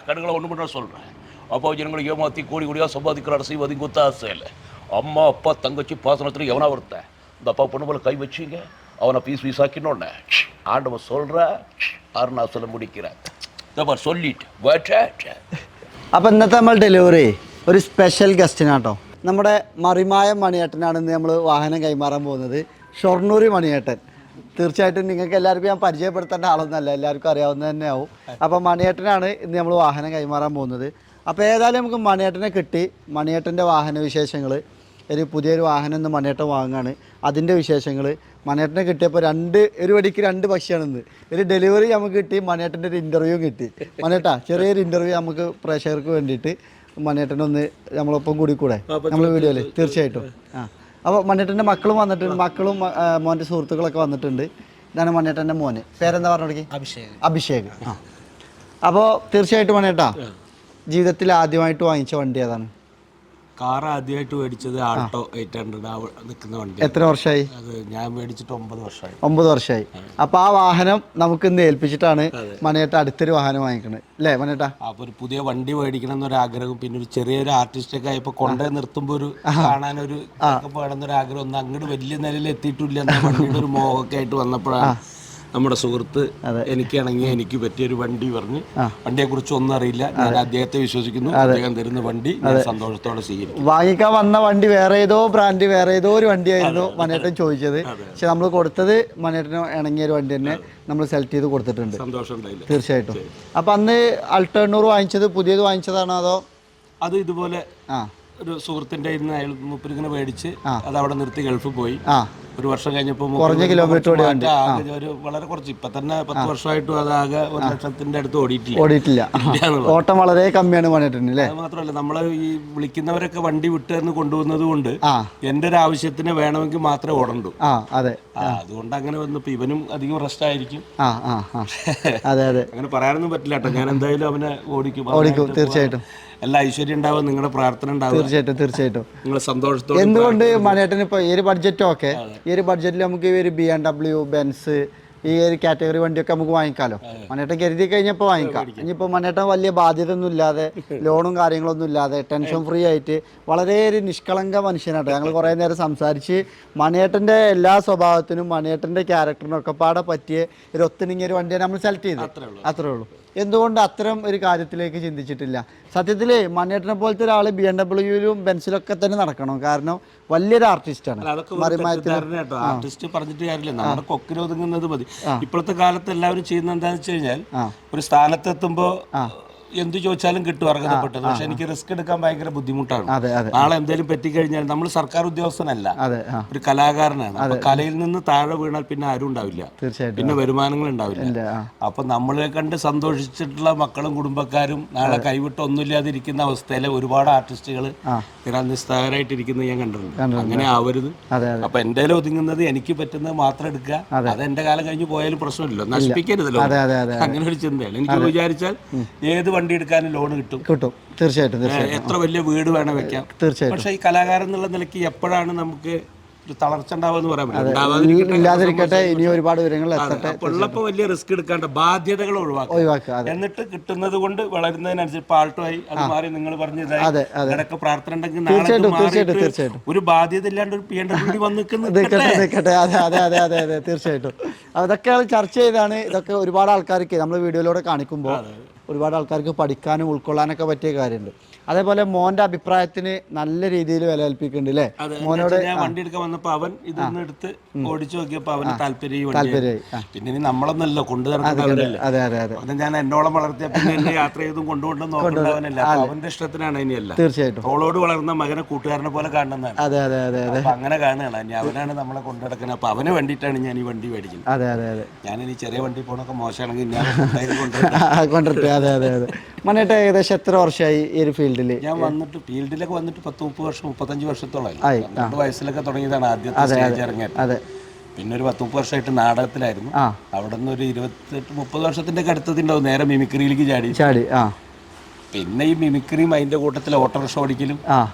கடுகளை ஒன்று மட்டும் சொல்கிறேன். அப்போ ஜனங்களை ஏமாற்றி கோடி கோடியாக சம்பாதிக்கிற அரசு அது குத்தாசை இல்லை. அம்மா அப்பா தங்கச்சி பாசனத்தில் எவனா ஒருத்தன் இந்த அப்பா பொண்ணு போல கை வச்சிங்க அவனை பீஸ் ஆக்கினோன்னே ஆண்டவன் சொல்கிற அருணாசலம் முடிக்கிறேன் சொல்லிட்டு. അപ്പോൾ ഇന്നത്തെ നമ്മൾ ഡെലിവറി ഒരു സ്പെഷ്യൽ ഗസ്റ്റിനാട്ടോ. നമ്മുടെ മറിമായ മണിയേട്ടനാണ് ഇന്ന് നമ്മൾ വാഹനം കൈമാറാൻ പോകുന്നത്. ഷൊർണൂർ മണിയേട്ടൻ. തീർച്ചയായിട്ടും നിങ്ങൾക്ക് എല്ലാവർക്കും ഞാൻ പരിചയപ്പെടുത്തേണ്ട ആളൊന്നുമല്ല, എല്ലാവർക്കും അറിയാവുന്നത് തന്നെ ആവും. അപ്പോൾ മണിയേട്ടനാണ് ഇന്ന് നമ്മൾ വാഹനം കൈമാറാൻ പോകുന്നത്. അപ്പോൾ ഏതായാലും നമുക്ക് മണിയേട്ടനെ കിട്ടി. മണിയേട്ടൻ്റെ വാഹന വിശേഷങ്ങൾ, ഒരു പുതിയൊരു വാഹനം ഇന്ന് മണിയേട്ടൻ വാങ്ങുകയാണ്, അതിൻ്റെ വിശേഷങ്ങൾ. മണിയേട്ടനെ കിട്ടിയപ്പോൾ ഒരു വടിക്ക് രണ്ട് പക്ഷിയാണെന്ന്. ഒരു ഡെലിവറി നമുക്ക് കിട്ടി, മണിയേട്ടൻ്റെ ഒരു ഇൻ്റർവ്യൂ കിട്ടി. മണിയേട്ടാ ചെറിയൊരു ഇൻ്റർവ്യൂ നമുക്ക് പ്രേക്ഷകർക്ക് വേണ്ടിയിട്ട് മണിയേട്ടനൊന്ന് നമ്മളൊപ്പം കൂടെ നമ്മൾ വീഡിയോയിൽ തീർച്ചയായിട്ടും. അപ്പോൾ മണിയേട്ടൻ്റെ മക്കളും വന്നിട്ടുണ്ട്, മക്കളും മോൻ്റെ സുഹൃത്തുക്കളൊക്കെ വന്നിട്ടുണ്ട്. ഇതാണ് മണിയേട്ടൻ്റെ മോന്. പേരെന്താ പറഞ്ഞു? അഭിഷേക്. അപ്പോൾ തീർച്ചയായിട്ടും മണിയേട്ടാ, ജീവിതത്തിൽ ആദ്യമായിട്ട് വാങ്ങിച്ച വണ്ടി ഏതാണ്? കാർ ആദ്യമായിട്ട് മേടിച്ചത് ആൾട്ടോ 800 നിൽക്കുന്ന വണ്ടി. എത്ര വർഷമായി? അത് ഞാൻ മേടിച്ചിട്ട് 9 വർഷമായി. 9 വർഷമായി. അപ്പോൾ ആ വാഹനം നമുക്ക് ഇന്ന് ഏൽപ്പിച്ചിട്ടാണ് മണിയേട്ട അടുത്തൊരു വാഹനം വാങ്ങിക്കണത് അല്ലേ മണിയേട്ടാ? അപ്പോൾ ഒരു പുതിയ വണ്ടി മേടിക്കണം എന്നൊരാഗ്രഹം, പിന്നെ ഒരു ചെറിയൊരു ആർട്ടിസ്റ്റൊക്കെ ആയപ്പോൾ കൊണ്ടുപോയി നിർത്തുമ്പോൾ ഒരു കാണാനൊരു വേണമെന്നൊരാഗ്രഹം, ഒന്നും അങ്ങോട്ട് വലിയ നിലയിൽ എത്തിയിട്ടില്ല എന്ന വണ്ടിയുടെ ഒരു മോഹമൊക്കെ ആയിട്ട് വന്നപ്പോഴാണ് നമ്മുടെ സുഹൃത്ത് എനിക്കാണെങ്കിൽ എനിക്ക് പറ്റിയൊരു വണ്ടി പറഞ്ഞ്, വണ്ടിയെ കുറിച്ച് ഒന്നും അറിയില്ല, ഞാൻ അദ്ദേഹത്തെ വിശ്വസിക്കുന്നു, അദ്ദേഹം തരുന്ന വണ്ടി ഞാൻ സന്തോഷത്തോടെ സ്വീകരിക്കും. വാങ്ങിക്കാൻ വന്ന വണ്ടി വേറെ ഏതോ ബ്രാൻഡ്, വേറെ ഏതോ ഒരു വണ്ടിയായിരുന്നു മണിയേട്ടൻ ചോദിച്ചത്. പക്ഷെ നമ്മൾ കൊടുത്തത് മണിയേട്ടന് ഇണങ്ങിയ ഒരു വണ്ടി തന്നെ നമ്മൾ സെലക്ട് ചെയ്ത് കൊടുത്തിട്ടുണ്ട്. സന്തോഷം ഉണ്ടായില്ല? തീർച്ചയായിട്ടും. അപ്പം അന്ന് അൾട്ടോ 800 വാങ്ങിച്ചത് പുതിയത് വാങ്ങിച്ചതാണോ അതോ? അത് ഇതുപോലെ ഒരു സുഹൃത്തിന്റെ അയാൾ മുപ്പരിങ്ങനെ മേടിച്ച് അത് അവിടെ നിർത്തി ഗൾഫിൽ പോയി. ഒരു വർഷം കഴിഞ്ഞപ്പോൾ കുറഞ്ഞ കിലോമീറ്റർ ഒരു വളരെ കുറച്ച്, ഇപ്പൊ തന്നെ 10 വർഷമായിട്ടും അത് ആകെ 1 ലക്ഷത്തിന്റെ അടുത്ത് ഓടിയിട്ടില്ല. ഓട്ടം വളരെ കമ്മിയാണ് മണിയേട്ടന് അല്ലേ? അത് മാത്രമല്ല, നമ്മളെ ഈ വിളിക്കുന്നവരൊക്കെ വണ്ടി വിട്ടുതരുന്ന് കൊണ്ടുപോകുന്നത് കൊണ്ട് എന്റെ ഒരു ആവശ്യത്തിന് വേണമെങ്കിൽ മാത്രമേ ഓടണ്ടൂ. അതെ, അതുകൊണ്ട് അങ്ങനെ വന്നപ്പോ ഇവനും അധികം റെസ്റ്റ് ആയിരിക്കും. അതെ അതെ, അങ്ങനെ പറയാനൊന്നും പറ്റില്ല കേട്ടോ. ഞാൻ എന്തായാലും അവനെ ഓടിക്കും. തീർച്ചയായിട്ടും. എല്ലാ ഐശ്വര്യം ഉണ്ടാവും, നിങ്ങളുടെ പ്രാർത്ഥന ഉണ്ടാവും. തീർച്ചയായിട്ടും. നിങ്ങൾ സന്തോഷത്തോടെ. എന്തുകൊണ്ട് മണിയേട്ടന് ഇപ്പോൾ ഈ ഒരു ബഡ്ജറ്റും ഒക്കെ, ഈ ഒരു ബഡ്ജറ്റിൽ നമുക്ക് ഈ ഒരു BMW, ബെൻസ്, ഈ ഒരു കാറ്റഗറി വണ്ടിയൊക്കെ നമുക്ക് വാങ്ങിക്കാമല്ലോ. മണിയേട്ടൻ കരുതി കഴിഞ്ഞപ്പോൾ വാങ്ങിക്കാം. ഇനിയിപ്പോൾ മണിയേട്ടൻ വലിയ ബാധ്യത ഒന്നും ഇല്ലാതെ, ലോണും കാര്യങ്ങളൊന്നും ഇല്ലാതെ, ടെൻഷൻ ഫ്രീ ആയിട്ട് വളരെ ഒരു നിഷ്കളങ്ക മനുഷ്യനായിട്ട് ഞങ്ങൾ കുറേ നേരം സംസാരിച്ച് മണിയേട്ടൻ്റെ എല്ലാ സ്വഭാവത്തിനും മണിയേട്ടൻ്റെ ക്യാരക്ടറിനും ഒക്കെ പാടെ പറ്റിയ ഒരു ഒത്തിണങ്ങിയ ഒരു വണ്ടിയാണ് നമ്മൾ സെലക്ട് ചെയ്തത്. അത്രേ ഉള്ളൂ. എന്തുകൊണ്ട് അത്തരം ഒരു കാര്യത്തിലേക്ക് ചിന്തിച്ചിട്ടില്ല? സത്യത്തിൽ മണിയേട്ടനെ പോലത്തെ ഒരാൾ BMW-യിലും ബെൻസിലൊക്കെ തന്നെ നടക്കണം. കാരണം വലിയൊരു ആർട്ടിസ്റ്റാണ്. ആർട്ടിസ്റ്റ് പറഞ്ഞിട്ട് കാര്യമില്ല, നമ്മുടെ കൊക്കിലൊതുങ്ങുന്നത് മതി. ഇപ്പോഴത്തെ കാലത്ത് എല്ലാവരും ചെയ്യുന്നത് എന്താണെന്ന് വെച്ച് കഴിഞ്ഞാൽ, ഒരു സ്ഥാനത്തെത്തുമ്പോൾ എന്ത് ചോദിച്ചാലും കിട്ടും അർഹതപ്പെട്ടത്. പക്ഷെ എനിക്ക് റിസ്ക് എടുക്കാൻ ഭയങ്കര ബുദ്ധിമുട്ടാണ്. നാളെ എന്തെങ്കിലും പറ്റിക്കഴിഞ്ഞാൽ നമ്മൾ സർക്കാർ ഉദ്യോഗസ്ഥനല്ല, ഒരു കലാകാരനാണ്. അപ്പൊ കലയിൽ നിന്ന് താഴെ വീണാൽ പിന്നെ ആരും ഉണ്ടാവില്ല, പിന്നെ വരുമാനങ്ങൾ ഉണ്ടാവില്ല. അപ്പൊ നമ്മളെ കണ്ട് സന്തോഷിച്ചിട്ടുള്ള മക്കളും കുടുംബക്കാരും നാളെ കൈവിട്ട് ഒന്നുമില്ലാതിരിക്കുന്ന അവസ്ഥയിലെ ഒരുപാട് ആർട്ടിസ്റ്റുകൾ നിസ്താരമായിട്ടിരിക്കുന്നത് ഞാൻ കണ്ടിട്ടുണ്ട്. അങ്ങനെ ആവരുത്. അപ്പൊ എന്റെ ഒതുങ്ങുന്നത് എനിക്ക് പറ്റുന്നത് മാത്രം എടുക്കുക. അത് എന്റെ കാലം കഴിഞ്ഞ് പോയാലും പ്രശ്നമില്ലല്ലോ, നശിപ്പിക്കരുതല്ലോ. അങ്ങനെ ഒരു ചിന്തയാണ് എനിക്ക്. വിചാരിച്ചാൽ ഏത് വണ്ടി എടുക്കാനും ലോൺ കിട്ടും. തീർച്ചയായിട്ടും. എത്ര വലിയ വീട് വേണം വെക്കാം. തീർച്ചയായിട്ടും. പക്ഷെ ഈ കലാകാരൻ എന്നുള്ള നിലയ്ക്ക് എപ്പോഴാണ് നമുക്ക് ഒരു തളർച്ച ഉണ്ടാവുമെന്ന് പറയാൻ പറ്റില്ല. ഇനി ഒരുപാട് വിവരങ്ങൾ ഉള്ളപ്പോ വലിയ റിസ്ക് എടുക്കാണ്ട് ബാധ്യതകൾ ഒഴിവാക്കുക. എന്നിട്ട് കിട്ടുന്നത് കൊണ്ട് വളരുന്നതിനനുസരിച്ച് ആൾട്ടോ ആയി അത് മാറി, നിങ്ങൾ പറഞ്ഞതായി ഇടയ്ക്ക് പ്രാർത്ഥന ഉണ്ടെങ്കിൽ നാളെ ഒരു ബാധ്യത ഇല്ലാണ്ട് ഒരു BMW വന്ന് നിൽക്കുന്നത്. അതെ തീർച്ചയായിട്ടും. അതൊക്കെ ചർച്ച ചെയ്താണ്. ഇതൊക്കെ ഒരുപാട് ആൾക്കാർക്ക് നമ്മൾ വീഡിയോയിലൂടെ കാണിക്കുമ്പോൾ ഒരുപാട് ആൾക്കാർക്ക് പഠിക്കാനും ഉൾക്കൊള്ളാനൊക്കെ പറ്റിയ കാര്യമുണ്ട്. അതേപോലെ മോന്റെ അഭിപ്രായത്തിന് നല്ല രീതിയിൽ വില കൽപ്പിക്കുന്നുണ്ട് അല്ലേ? മോനോട് ഞാൻ വണ്ടി എടുക്കാൻ വന്നപ്പോ അവൻ ഇതൊന്നും എടുത്ത് ഓടിച്ചു നോക്കിയപ്പോ അവന് താല്പര്യമായി. പിന്നെ ഇനി നമ്മളൊന്നല്ലോ കൊണ്ടു നടക്കുന്നവരല്ലേ. അത് ഞാൻ എന്നോളം വളർത്തിയ പിന്നെ എന്നെ യാത്ര ചെയ്തും കൊണ്ടുകൊണ്ടും നോക്കുന്നവനല്ല. അവന്റെ ഇഷ്ടത്തിനാണ് ഇനിയല്ല. തീർച്ചയായിട്ടും. അവളോട് വളർന്ന മകനെ കൂട്ടുകാരനെ പോലെ കാണുന്നതാണ്. അപ്പൊ അങ്ങനെ കാണുകയാണ്. ഇനി അവനാണ് നമ്മളെ കൊണ്ടു നടക്കുന്നത്. അപ്പൊ അവന് വേണ്ടിയിട്ടാണ് ഞാൻ ഈ വണ്ടി മേടിക്കുന്നത്. ഞാനിനി ചെറിയ വണ്ടി പോണൊക്കെ മോശമാണെങ്കിൽ ഞാൻ കൊണ്ടിട്ട്. മണിയേട്ട ഏകദേശം എത്ര വർഷമായി ഈ ഒരു ഫീൽഡിൽ? ഞാൻ വന്നിട്ട് ഫീൽഡിലൊക്കെ വന്നിട്ട് 10-30 വർഷം 35 വർഷത്തോളമായി. 2 വയസ്സിലൊക്കെ തുടങ്ങിയതാണ് ആദ്യത്തെ സ്റ്റേജ് ഇറങ്ങിയത്. പിന്നെ ഒരു 10-30 വർഷമായിട്ട് നാടകത്തിലായിരുന്നു. അവിടെ നിന്ന് ഒരു 28-30 വർഷത്തിന്റെ അടുത്തതുണ്ടാവും നേരെ മിമിക്രിയിലേക്ക് ചാടി. പിന്നെ ഈ മിമിക്രിയും അതിന്റെ കൂട്ടത്തിൽ ഓട്ടോറിക്ഷ ഓടിക്കലും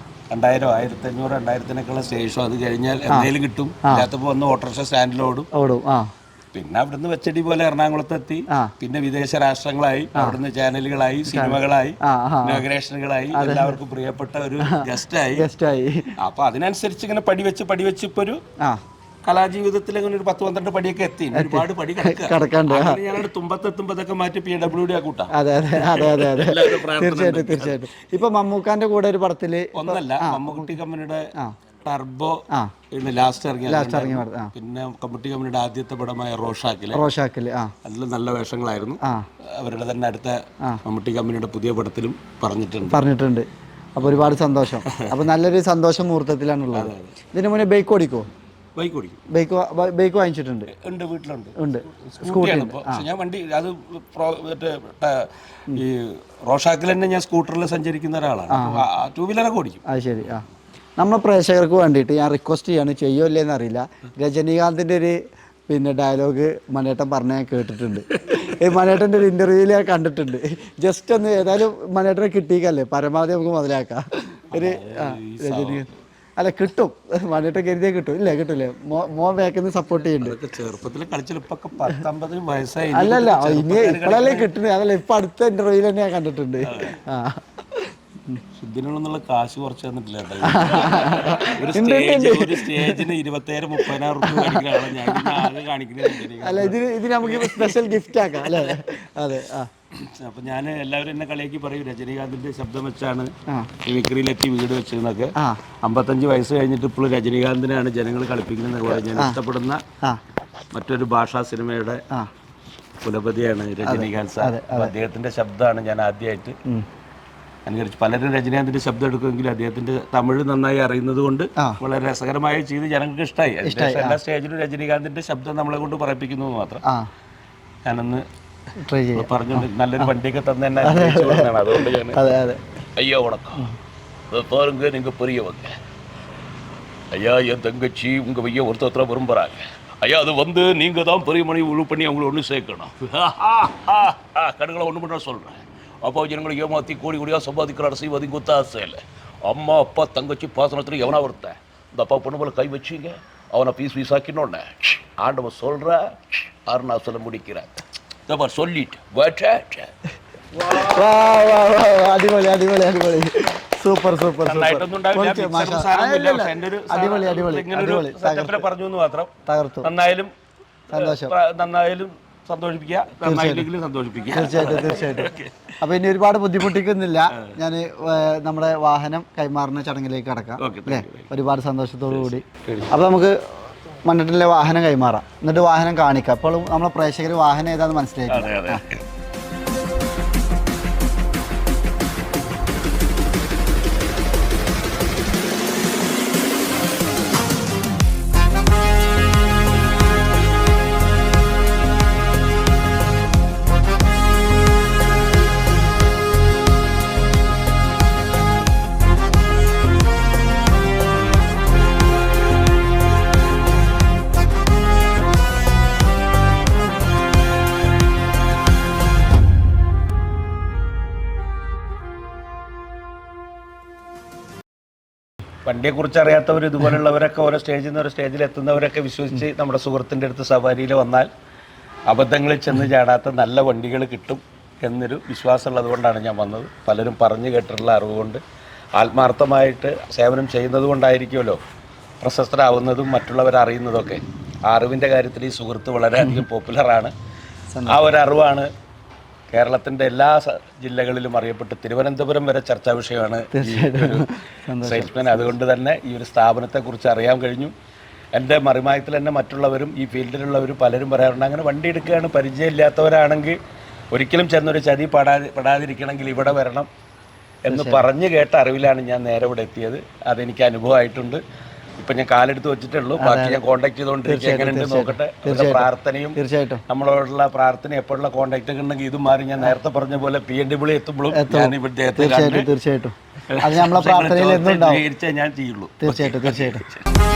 2000, 1500, 2000-നൊക്കെയുള്ള സ്റ്റേജ് ഷോ. അത് കഴിഞ്ഞാൽ എന്തെങ്കിലും കിട്ടും. ഇല്ലാത്തപ്പോ വന്ന് ഓട്ടോറിക്ഷ സ്റ്റാൻഡിലോടും. പിന്നെ അവിടുന്ന് വെച്ചടി പോലെ എറണാകുളത്തെത്തി, പിന്നെ വിദേശ രാഷ്ട്രങ്ങളായി, അവിടുന്ന് ചാനലുകളായി, സിനിമകളായി, ഇനോഗ്രേഷനുകളായി, എല്ലാവർക്കും പ്രിയപ്പെട്ട ഒരു ഗസ്റ്റായി. അപ്പൊ അതിനനുസരിച്ച് ഇങ്ങനെ പടിവെച്ച് ഇപ്പൊ ഒരു കലാജീവിതത്തിൽ അങ്ങനെ ഒരു 10-12 പടിയൊക്കെ എത്തി. ഒരുപാട് പടി കിടക്കാണ്ട് ഞങ്ങളുടെ തുമ്പത്തെത്തുമ്പോ അതൊക്കെ മാറ്റി PWD ആക്കൂട്ടാ. തീർച്ചയായിട്ടും. ഇപ്പൊ മമ്മൂക്കാന്റെ കൂടെ ഒരു പടത്തില് ഒന്നല്ല, മമ്മൂട്ടി കമ്പനിയുടെ ടർബോ ലാസ്റ്റ് ഇറങ്ങിയ, പിന്നെ കമ്മുട്ടി കമ്പനിയുടെ ആദ്യത്തെ പടമായ റോഷാക്കില് അതിൽ നല്ല വേഷങ്ങളായിരുന്നു. അവരുടെ തന്നെ അടുത്ത മമ്മൂട്ടി കമ്പനിയുടെ പുതിയ പടത്തിലും പറഞ്ഞിട്ടുണ്ട്. അപ്പൊ ഒരുപാട് സന്തോഷം. അപ്പൊ നല്ലൊരു സന്തോഷ മുഹൂർത്തത്തിലാണുള്ളത്. ഇതിനു മുന്നേ ബൈക്ക് ഓടിക്കോ? ബൈക്ക് വാങ്ങിച്ചിട്ടുണ്ട്? വീട്ടിലുണ്ട്. സ്കൂട്ടിയാണ് ഇപ്പോൾ. പക്ഷെ ഞാൻ വണ്ടി അത് മറ്റേ ഈ റോഷാക്കിൽ തന്നെ ഞാൻ സ്കൂട്ടറിൽ സഞ്ചരിക്കുന്ന ഒരാളാണ്. 2 വീലറൊക്കെ ഓടിക്കും. അത് ശരി. നമ്മളെ പ്രേക്ഷകർക്ക് വേണ്ടിയിട്ട് ഞാൻ റിക്വസ്റ്റ് ചെയ്യാണ്, ചെയ്യോ ഇല്ലേന്ന് അറിയില്ല. രജനീകാന്തിൻ്റെ ഒരു ഡയലോഗ് മണിയേട്ടൻ പറഞ്ഞ ഞാൻ കേട്ടിട്ടുണ്ട്. മണിയേട്ടൻ്റെ ഒരു ഇൻ്റർവ്യൂവിൽ ഞാൻ കണ്ടിട്ടുണ്ട്. ജസ്റ്റ് ഒന്ന് ഏതായാലും മണിയേട്ടനെ കിട്ടിയിക്കല്ലേ, പരമാവധി നമുക്ക് മുതലാക്കാം. ഒരു രജനീകാന്ത് അല്ല കിട്ടും, മണിയേട്ടൻ കരുതിയാൽ കിട്ടും. ഇല്ലേ, കിട്ടില്ലേ? മോൻ ബാക്കിൽ സപ്പോർട്ട് ചെയ്യുന്നുണ്ട്. ചെറുപ്പത്തിൽ കളിച്ചിപ്പോ 19 വയസ്സായി. അല്ലല്ല, ഇനി ഇപ്പോഴല്ലേ കിട്ടുന്നത്. അതല്ല, ഇപ്പൊ അടുത്ത ഇന്റർവ്യൂവിൽ തന്നെ ഞാൻ കണ്ടിട്ടുണ്ട്. ഇതിനുള്ള കാശ് കുറച്ച് തന്നിട്ടില്ല. ഒരു സ്റ്റേജിന് 27,000-30,000 രൂപ കാണിക്കുന്നത്. അല്ല, ഇത് നമുക്ക് സ്പെഷ്യൽ ഗിഫ്റ്റ് ആക്കാം അല്ലേ? അതെ. അപ്പൊ ഞാൻ എല്ലാവരും എന്നെ കളിയാക്കി പറയും, രജനീകാന്തിന്റെ ശബ്ദം വെച്ചാണ് മിമിക്രിയിലെത്തി വീട് വെച്ചതെന്നൊക്കെ. 55 വയസ്സ് കഴിഞ്ഞിട്ട് ഇപ്പോഴും രജനീകാന്തിനാണ് ജനങ്ങൾ കളിപ്പിക്കുന്നത്. ഞാൻ ഇഷ്ടപ്പെടുന്ന മറ്റൊരു ഭാഷാ സിനിമയുടെ കുലപതിയാണ് രജനീകാന്ത് സാർ. അദ്ദേഹത്തിന്റെ ശബ്ദമാണ് ഞാൻ ആദ്യമായിട്ട് അനുകരിച്ചു. പലരും രജനീകാന്തിന്റെ ശബ്ദം എടുക്കുമെങ്കിലും അദ്ദേഹത്തിന്റെ തമിഴ് നന്നായി അറിയുന്നത് കൊണ്ട് വളരെ രസകരമായി ചെയ്ത് ജനങ്ങൾക്ക് ഇഷ്ടമായി. എല്ലാ സ്റ്റേജിലും രജനീകാന്തിന്റെ ശബ്ദം നമ്മളെ കൊണ്ട് പറയിപ്പിക്കുന്നത് മാത്രം. ഞാനൊന്ന് പറഞ്ഞോണ്ട് നല്ലൊരു വണ്ടിയൊക്കെ തന്നെ അതുകൊണ്ട് ഞാൻ ஐயா வணக்கம். அதை பாருங்க, நீங்க பெரியவங்க. ஐயா, என் தங்கச்சி உங்க வைய ஒருத்தர விரும்புறாங்க. ஐயா, அது வந்து நீங்க தான் பெரிய மணி உழு பண்ணி அவங்கள ஒன்று சேர்க்கணும். கடுகளை ஒன்று பண்ண சொல்றேன். அப்பா ஜனங்களை ஏமாற்றி கோடி கோடியாக சம்பாதிக்கிற அரசு கொத்த ஆசை இல்லை. அம்மா அப்பா தங்கச்சி பாசனத்தில் எவனா ஒருத்தன் இந்த அப்பா பொண்ணு போல கை வச்சிங்க, அவனை பீஸ் ஆக்கினோடனே ஆண்டவன் சொல்ற அருணா சொல்ல முடிக்கிறேன். சொல்லிட்டு അടിപൊളി. സൂപ്പർ. പറഞ്ഞു മാത്രം. തകർത്തു. നന്നായാലും സന്തോഷം. സന്തോഷിപ്പിക്കുക. തീർച്ചയായിട്ടും. അപ്പൊ ഇനി ഒരുപാട് ബുദ്ധിമുട്ടിക്കുന്നില്ല. ഞാൻ നമ്മുടെ വാഹനം കൈമാറുന്ന ചടങ്ങിലേക്ക് കടക്കാം അല്ലേ? ഒരുപാട് സന്തോഷത്തോടു കൂടി. അപ്പൊ നമുക്ക് മണ്ണിട്ടിലെ വാഹനം കൈമാറാം, എന്നിട്ട് വാഹനം കാണിക്കാം. അപ്പോൾ നമ്മളെ പ്രേക്ഷകർ വാഹനം ഏതാണെന്ന് മനസ്സിലാക്കി. വണ്ടിയെക്കുറിച്ച് അറിയാത്തവർ, ഇതുപോലുള്ളവരൊക്കെ ഓരോ സ്റ്റേജിൽ നിന്ന് ഒരു സ്റ്റേജിൽ എത്തുന്നവരൊക്കെ വിശ്വസിച്ച് നമ്മുടെ സുഹൃത്തിൻ്റെ അടുത്ത് സവാരിയിൽ വന്നാൽ അബദ്ധങ്ങളിൽ ചെന്ന് ചാടാത്ത നല്ല വണ്ടികൾ കിട്ടും എന്നൊരു വിശ്വാസമുള്ളത് കൊണ്ടാണ് ഞാൻ വന്നത്. പലരും പറഞ്ഞു കേട്ടിട്ടുള്ള അറിവുകൊണ്ട് ആത്മാർത്ഥമായിട്ട് സേവനം ചെയ്യുന്നത് കൊണ്ടായിരിക്കുമല്ലോ പ്രശസ്തരാകുന്നതും മറ്റുള്ളവർ അറിയുന്നതൊക്കെ. ആ അറിവിൻ്റെ കാര്യത്തിൽ ഈ സുഹൃത്ത് വളരെയധികം പോപ്പുലറാണ്. ആ ഒരു അറിവാണ് കേരളത്തിൻ്റെ എല്ലാ ജില്ലകളിലും അറിയപ്പെട്ട് തിരുവനന്തപുരം വരെ ചർച്ചാ വിഷയമാണ് സെയിൽസ്മാൻ. അതുകൊണ്ട് തന്നെ ഈ ഒരു സ്ഥാപനത്തെക്കുറിച്ച് അറിയാൻ കഴിഞ്ഞു. എൻ്റെ മറിമായത്തിൽ തന്നെ മറ്റുള്ളവരും ഈ ഫീൽഡിലുള്ളവരും പലരും പറയാറുണ്ട്, അങ്ങനെ വണ്ടി എടുക്കുകയാണ് പരിചയമില്ലാത്തവരാണെങ്കിൽ ഒരിക്കലും ചെന്നൊരു ചതി പെടാതിരിക്കണമെങ്കിൽ ഇവിടെ വരണം എന്ന് പറഞ്ഞു കേട്ട അറിവിലാണ് ഞാൻ നേരെ ഇവിടെ എത്തിയത്. അതെനിക്ക് അനുഭവമായിട്ടുണ്ട്. ഇപ്പൊ ഞാൻ കാലെടുത്ത് വെച്ചിട്ടേ ഉള്ളൂ. ബാക്കി ഞാൻ കോൺടാക്ട് ചെയ്തുകൊണ്ടിരിക്കുക, എങ്ങനെയുണ്ട് നോക്കട്ടെ. പ്രാർത്ഥനയും നമ്മളോടുള്ള പ്രാർത്ഥന എപ്പോഴുള്ള കോൺടാക്ട് ഒക്കെ ഉണ്ടെങ്കിൽ ഇതും മാറി ഞാൻ നേരത്തെ പറഞ്ഞ പോലെ PNW എത്തുമ്പോഴും ഞാൻ ഇവിടുത്തെ തീർച്ചയായിട്ടും ഞാൻ ചെയ്യുള്ളൂ. തീർച്ചയായിട്ടും.